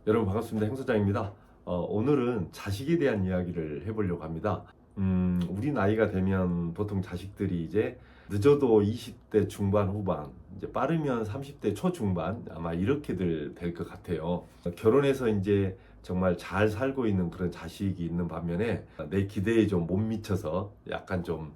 여러분 반갑습니다. 행소장입니다. 오늘은 자식에 대한 이야기를 해보려고 합니다. 우리 나이가 되면 보통 자식들이 이제 늦어도 20대 중반 후반, 이제 빠르면 30대 초중반 아마 이렇게들 될 것 같아요. 결혼해서 이제 정말 잘 살고 있는 그런 자식이 있는 반면에 내 기대에 좀 못 미쳐서 약간 좀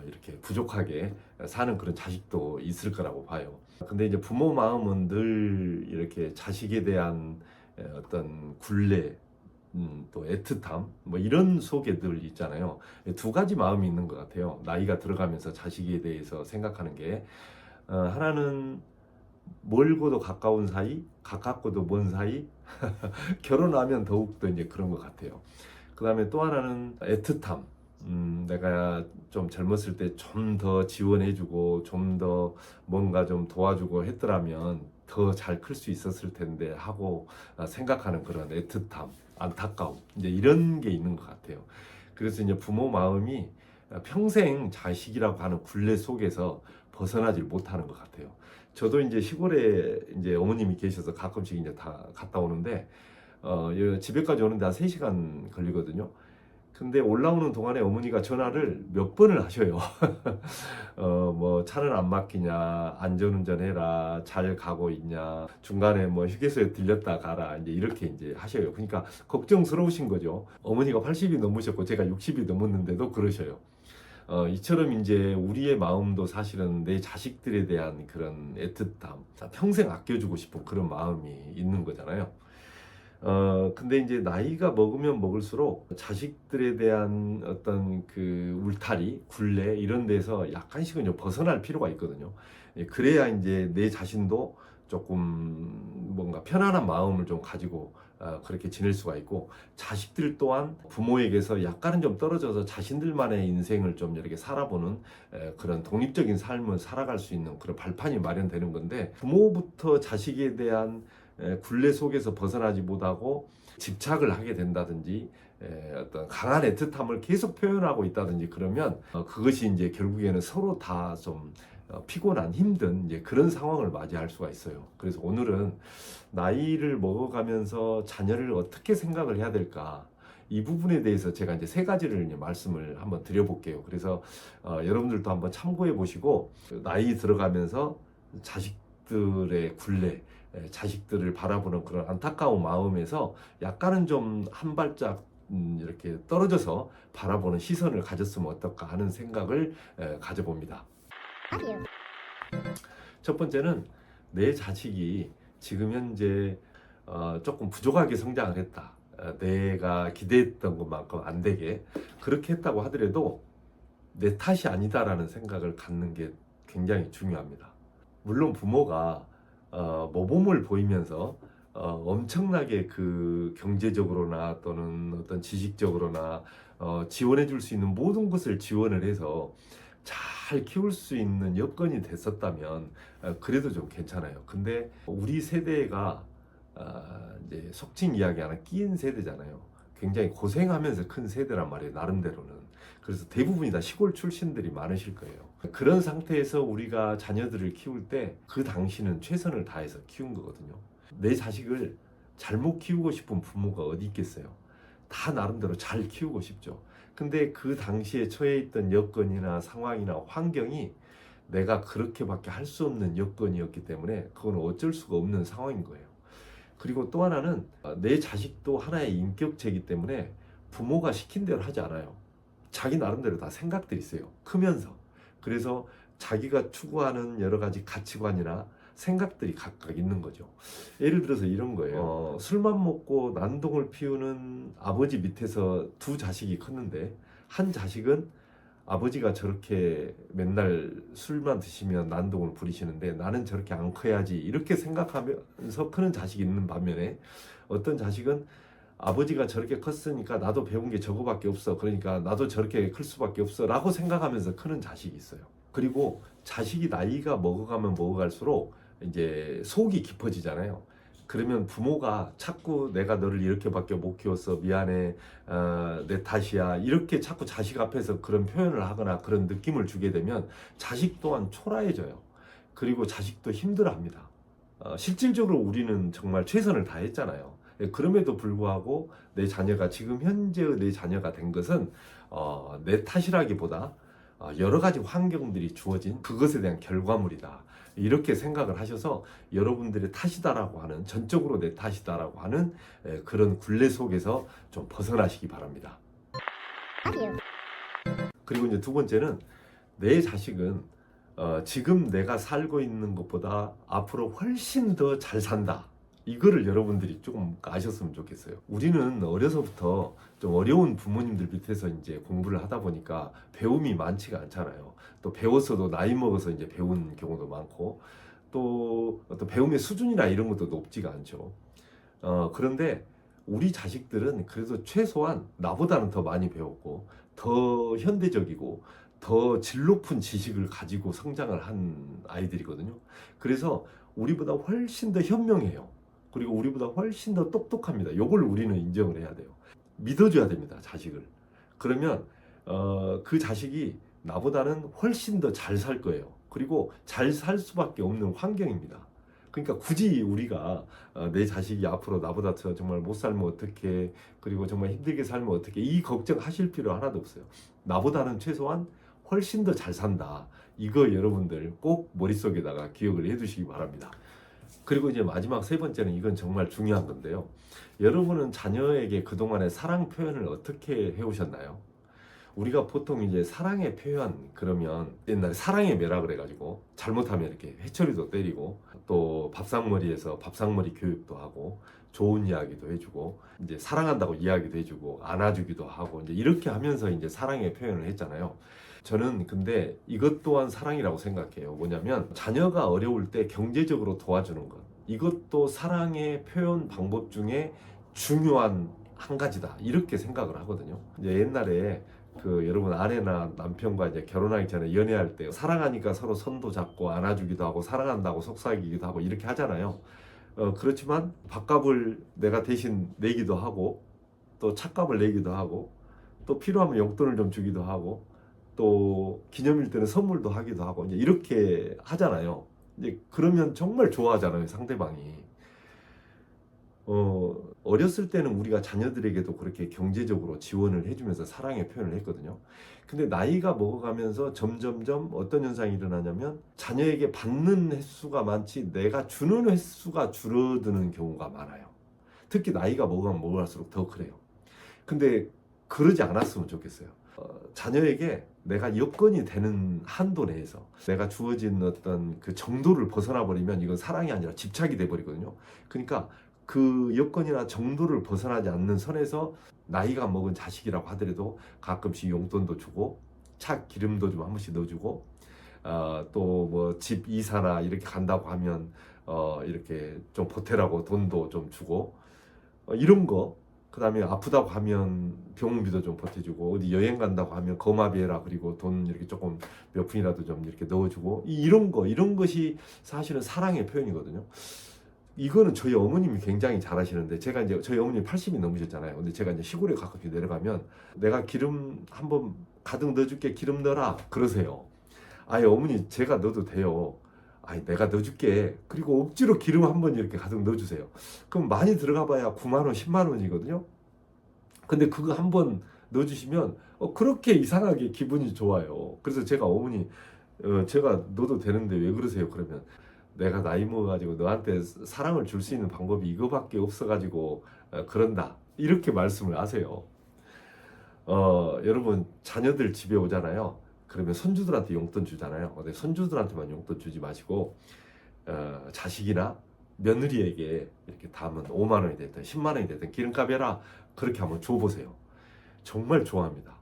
이렇게 부족하게 사는 그런 자식도 있을 거라고 봐요. 근데 이제 부모 마음은 늘 이렇게 자식에 대한 어떤 굴레, 또 애틋함, 뭐 이런 속에 늘 있잖아요. 두 가지 마음이 있는 것 같아요. 나이가 들어가면서 자식에 대해서 생각하는 게 하나는 멀고도 가까운 사이, 가깝고도 먼 사이. 결혼하면 더욱더 이제 그런 것 같아요. 그 다음에 또 하나는 애틋함. 내가 좀 젊었을 때 좀 더 지원해주고 좀 더 뭔가 좀 도와주고 했더라면 더 잘 클 수 있었을 텐데 하고 생각하는 그런 애틋함, 안타까움, 이제 이런 게 있는 것 같아요. 그래서 이제 부모 마음이 평생 자식이라고 하는 굴레 속에서 벗어나질 못하는 것 같아요. 저도 이제 시골에 이제 어머님이 계셔서 가끔씩 이제 다 갔다 오는데 집에까지 오는데 한 3시간 걸리거든요. 근데 올라오는 동안에 어머니가 전화를 몇 번을 하셔요. 뭐 차는 안 막히냐, 안전운전 해라, 잘 가고 있냐, 중간에 뭐 휴게소에 들렸다 가라, 이제 이렇게 이제 하셔요. 그러니까 걱정스러우신 거죠. 어머니가 80이 넘으셨고 제가 60이 넘었는데도 그러셔요. 이처럼 이제 우리의 마음도 사실은 내 자식들에 대한 그런 애틋함, 평생 아껴주고 싶은 그런 마음이 있는 거잖아요. 근데 이제 나이가 먹으면 먹을수록 자식들에 대한 어떤 그 울타리, 굴레 이런 데서 약간씩은 좀 벗어날 필요가 있거든요. 그래야 이제 내 자신도 조금 뭔가 편안한 마음을 좀 가지고 그렇게 지낼 수가 있고, 자식들 또한 부모에게서 약간은 좀 떨어져서 자신들만의 인생을 좀 이렇게 살아보는 그런 독립적인 삶을 살아갈 수 있는 그런 발판이 마련되는 건데, 부모부터 자식에 대한 굴레 속에서 벗어나지 못하고 집착을 하게 된다든지 어떤 강한 애틋함을 계속 표현하고 있다든지 그러면 그것이 이제 결국에는 서로 다 좀 피곤한 힘든 이제 그런 상황을 맞이할 수가 있어요. 그래서 오늘은 나이를 먹어가면서 자녀를 어떻게 생각을 해야 될까, 이 부분에 대해서 제가 이제 3가지를 이제 말씀을 한번 드려볼게요. 그래서 여러분들도 한번 참고해 보시고, 나이 들어가면서 자식들의 굴레, 자식들을 바라보는 그런 안타까운 마음에서 약간은 좀 한 발짝 이렇게 떨어져서 바라보는 시선을 가졌으면 어떨까 하는 생각을 가져봅니다. 첫 번째는 내 자식이 지금 현재 조금 부족하게 성장을 했다. 내가 기대했던 것만큼 안 되게 그렇게 했다고 하더라도 내 탓이 아니다라는 생각을 갖는 게 굉장히 중요합니다. 물론 부모가 모범을 보이면서 엄청나게 그 경제적으로나 또는 어떤 지식적으로나 지원해 줄 수 있는 모든 것을 지원을 해서 잘 키울 수 있는 여건이 됐었다면 그래도 좀 괜찮아요. 근데 우리 세대가 이제 속칭 이야기하는 끼인 세대잖아요. 굉장히 고생하면서 큰 세대란 말이에요, 나름대로는. 그래서 대부분이 다 시골 출신들이 많으실 거예요. 그런 상태에서 우리가 자녀들을 키울 때 그 당시는 최선을 다해서 키운 거거든요. 내 자식을 잘못 키우고 싶은 부모가 어디 있겠어요. 다 나름대로 잘 키우고 싶죠. 근데 그 당시에 처해 있던 여건이나 상황이나 환경이 내가 그렇게밖에 할 수 없는 여건이었기 때문에 그건 어쩔 수가 없는 상황인 거예요. 그리고 또 하나는 내 자식도 하나의 인격체이기 때문에 부모가 시킨 대로 하지 않아요. 자기 나름대로 다 생각들이 있어요, 크면서. 그래서 자기가 추구하는 여러 가지 가치관이나 생각들이 각각 있는 거죠. 예를 들어서 이런 거예요. 술만 먹고 난동을 피우는 아버지 밑에서 2 자식이 컸는데, 한 자식은 아버지가 저렇게 맨날 술만 드시면 난동을 부리시는데 나는 저렇게 안 커야지 이렇게 생각하면서 크는 자식이 있는 반면에, 어떤 자식은 아버지가 저렇게 컸으니까 나도 배운 게 저거밖에 없어, 그러니까 나도 저렇게 클 수밖에 없어 라고 생각하면서 크는 자식이 있어요. 그리고 자식이 나이가 먹어가면 먹어갈수록 이제 속이 깊어지잖아요. 그러면 부모가 자꾸 내가 너를 이렇게밖에 못 키웠어, 미안해, 내 탓이야, 이렇게 자꾸 자식 앞에서 그런 표현을 하거나 그런 느낌을 주게 되면 자식 또한 초라해져요. 그리고 자식도 힘들어합니다. 실질적으로 우리는 정말 최선을 다했잖아요. 그럼에도 불구하고 내 자녀가 지금 현재의 내 자녀가 된 것은 내 탓이라기보다 여러 가지 환경들이 주어진 그것에 대한 결과물이다. 이렇게 생각을 하셔서 여러분들의 탓이다라고 하는, 전적으로 내 탓이다라고 하는 그런 굴레 속에서 좀 벗어나시기 바랍니다. 그리고 이제 두 번째는, 내 자식은 지금 내가 살고 있는 것보다 앞으로 훨씬 더 잘 산다. 이거를 여러분들이 조금 아셨으면 좋겠어요. 우리는 어려서부터 좀 어려운 부모님들 밑에서 이제 공부를 하다 보니까 배움이 많지가 않잖아요. 또 배웠어도 나이 먹어서 이제 배운 경우도 많고, 또 어떤 배움의 수준이나 이런 것도 높지가 않죠. 그런데 우리 자식들은 그래도 최소한 나보다는 더 많이 배웠고, 더 현대적이고, 더 질 높은 지식을 가지고 성장을 한 아이들이거든요. 그래서 우리보다 훨씬 더 현명해요. 그리고 우리보다 훨씬 더 똑똑합니다. 이걸 우리는 인정을 해야 돼요. 믿어줘야 됩니다, 자식을. 그러면 그 자식이 나보다는 훨씬 더 잘 살 거예요. 그리고 잘 살 수밖에 없는 환경입니다. 그러니까 굳이 우리가 내 자식이 앞으로 나보다 정말 못 살면 어떡해, 그리고 정말 힘들게 살면 어떡해, 이 걱정하실 필요 하나도 없어요. 나보다는 최소한 훨씬 더 잘 산다. 이거 여러분들 꼭 머릿속에다가 기억을 해두시기 바랍니다. 그리고 이제 마지막 세 번째는, 이건 정말 중요한 건데요. 여러분은 자녀에게 그동안의 사랑 표현을 어떻게 해오셨나요? 우리가 보통 이제 사랑의 표현 그러면 옛날에 사랑의 매라 그래가지고 잘못하면 이렇게 회초리도 때리고, 또 밥상머리에서 밥상머리 교육도 하고, 좋은 이야기도 해주고, 이제 사랑한다고 이야기도 해주고, 안아주기도 하고, 이제 이렇게 하면서 이제 사랑의 표현을 했잖아요. 저는 근데 이것 또한 사랑이라고 생각해요. 뭐냐면 자녀가 어려울 때 경제적으로 도와주는 것, 이것도 사랑의 표현 방법 중에 중요한 한 가지다, 이렇게 생각을 하거든요. 이제 옛날에 여러분 아내나 남편과 이제 결혼하기 전에 연애할 때 사랑하니까 서로 손도 잡고 안아주기도 하고, 사랑한다고 속삭이기도 하고 이렇게 하잖아요. 그렇지만 밥값을 내가 대신 내기도 하고, 또 차값을 내기도 하고, 또 필요하면 용돈을 좀 주기도 하고, 또 기념일 때는 선물도 하기도 하고, 이제 이렇게 하잖아요. 이제 그러면 정말 좋아하잖아요, 상대방이. 어렸을 때는 우리가 자녀들에게도 그렇게 경제적으로 지원을 해주면서 사랑의 표현을 했거든요. 근데 나이가 먹어가면서 점점점 어떤 현상이 일어나냐면, 자녀에게 받는 횟수가 많지 내가 주는 횟수가 줄어드는 경우가 많아요. 특히 나이가 먹어가면 먹을수록 더 그래요. 근데 그러지 않았으면 좋겠어요. 자녀에게 내가 여건이 되는 한도 내에서 내가 주어진 어떤 그 정도를 벗어나 버리면 이건 사랑이 아니라 집착이 돼 버리거든요. 그러니까 그 여건이나 정도를 벗어나지 않는 선에서 나이가 먹은 자식이라고 하더라도 가끔씩 용돈도 주고, 차 기름도 좀 한 번씩 넣어주고, 또 뭐 집 이사나 이렇게 간다고 하면 이렇게 좀 보태라고 돈도 좀 주고, 이런 거. 그 다음에 아프다고 하면 병원비도 좀 보태주고, 어디 여행 간다고 하면 거마비해라, 그리고 돈 이렇게 조금 몇 푼이라도 좀 이렇게 넣어주고, 이런 것이 사실은 사랑의 표현이거든요. 이거는 저희 어머님이 굉장히 잘하시는데, 제가 이제 저희 어머님이 80이 넘으셨잖아요. 근데 제가 이제 시골에 가끔씩 내려가면 내가 기름 한번 가득 넣어줄게, 기름 넣어라 그러세요. 아예 어머니 제가 넣어도 돼요. 아니 내가 넣어줄게. 그리고 억지로 기름 한번 이렇게 가득 넣어주세요. 그럼 많이 들어가 봐야 9만 원, 10만 원이거든요. 근데 그거 한번 넣어주시면 그렇게 이상하게 기분이 좋아요. 그래서 제가 어머니 제가 넣어도 되는데 왜 그러세요? 그러면 내가 나이 먹어가지고 너한테 사랑을 줄 수 있는 방법이 이거밖에 없어가지고 그런다, 이렇게 말씀을 하세요. 여러분 자녀들 집에 오잖아요. 그러면 손주들한테 용돈 주잖아요. 근데 손주들한테만 용돈 주지 마시고 자식이나 며느리에게 이렇게 담은 5만 원이 됐든 10만 원이 됐든 기름값 해라, 그렇게 한번 줘보세요. 정말 좋아합니다.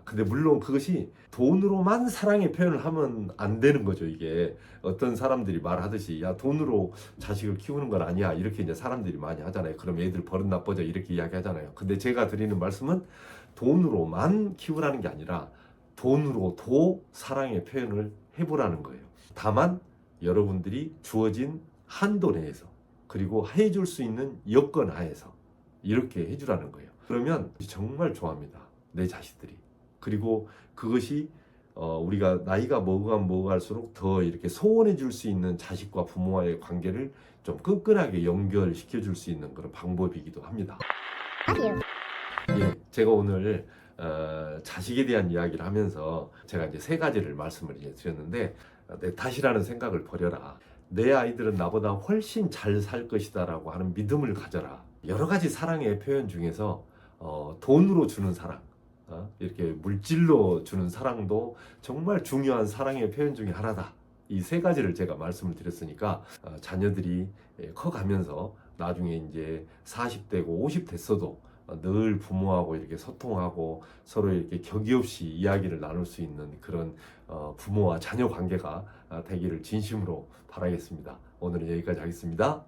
근데 물론 그것이 돈으로만 사랑의 표현을 하면 안 되는 거죠. 이게 어떤 사람들이 말하듯이 야 돈으로 자식을 키우는 건 아니야, 이렇게 이제 사람들이 많이 하잖아요. 그럼 애들 버릇 나빠져, 이렇게 이야기 하잖아요. 근데 제가 드리는 말씀은 돈으로만 키우라는 게 아니라 돈으로도 사랑의 표현을 해보라는 거예요. 다만 여러분들이 주어진 한도 내에서, 그리고 해줄 수 있는 여건 하에서 이렇게 해주라는 거예요. 그러면 정말 좋아합니다, 내 자식들이. 그리고 그것이 우리가 나이가 먹어가면 먹어갈수록 더 이렇게 소원해 줄 수 있는 자식과 부모와의 관계를 좀 끈끈하게 연결시켜 줄 수 있는 그런 방법이기도 합니다. 예, 제가 오늘 자식에 대한 이야기를 하면서 제가 이제 세 가지를 말씀을 이제 드렸는데, 내 탓이라는 생각을 버려라. 내 아이들은 나보다 훨씬 잘 살 것이다라고 하는 믿음을 가져라. 여러 가지 사랑의 표현 중에서 돈으로 주는 사랑, 이렇게 물질로 주는 사랑도 정말 중요한 사랑의 표현 중에 하나다. 이 세 가지를 제가 말씀을 드렸으니까 자녀들이 커가면서 나중에 이제 40대고 50 됐어도 늘 부모하고 이렇게 소통하고 서로 이렇게 격의 없이 이야기를 나눌 수 있는 그런 부모와 자녀 관계가 되기를 진심으로 바라겠습니다. 오늘은 여기까지 하겠습니다.